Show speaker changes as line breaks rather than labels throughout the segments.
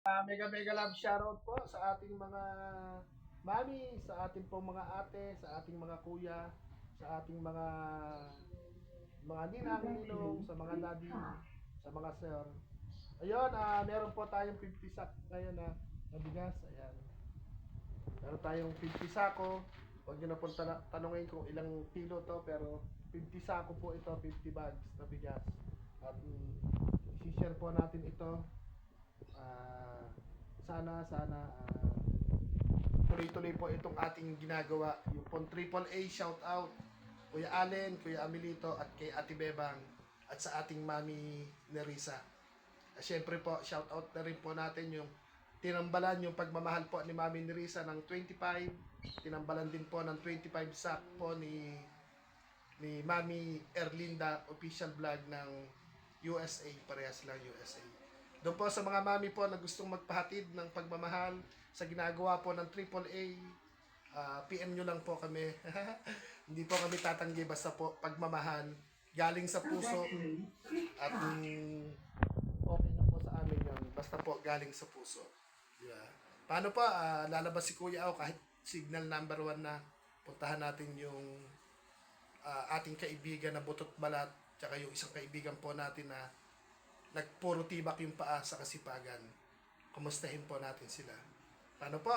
Mega mega love shoutout po sa ating mga mami, sa ating pong mga ate, sa ating mga kuya, sa ating mga ninang, ninong, sa mga daddy, sa mga sir. Ayun, meron po tayong 50 sack ngayon na bigas. Ayan. Meron tayong 50 sako. Huwag nyo na po tanongin kung ilang kilo to, pero 50 sako po ito, 50 bags na bigas. At isi-share po natin ito. Sana tuloy-tuloy po itong ating ginagawa. Yung pong Triple A shout out Kuya Allen, Kuya Amelito at kay Ate Bebang at sa ating Mami Nerissa. Siyempre po, shout out na rin po natin yung tinambalan yung pagmamahal po ni Mami Nerissa ng 25. Tinambalan din po ng 25 sack po ni Mami Erlinda official vlog ng USA, parehas lang USA. Doon po sa mga mami po na gustong magpahatid ng pagmamahal sa ginagawa po ng AAA, PM nyo lang po kami. Hindi po kami tatanggi basta po pagmamahal galing sa puso at okay na po sa amin yun. Basta po galing sa puso. Diba? Paano po, lalabas si Kuya ako kahit signal number 1 na puntahan natin yung ating kaibigan na butot balat tsaka yung isang kaibigan po natin na nagpuro tibak yung paa sa kasipagan. Kumustahin po natin sila. Paano po?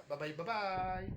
Bye-bye.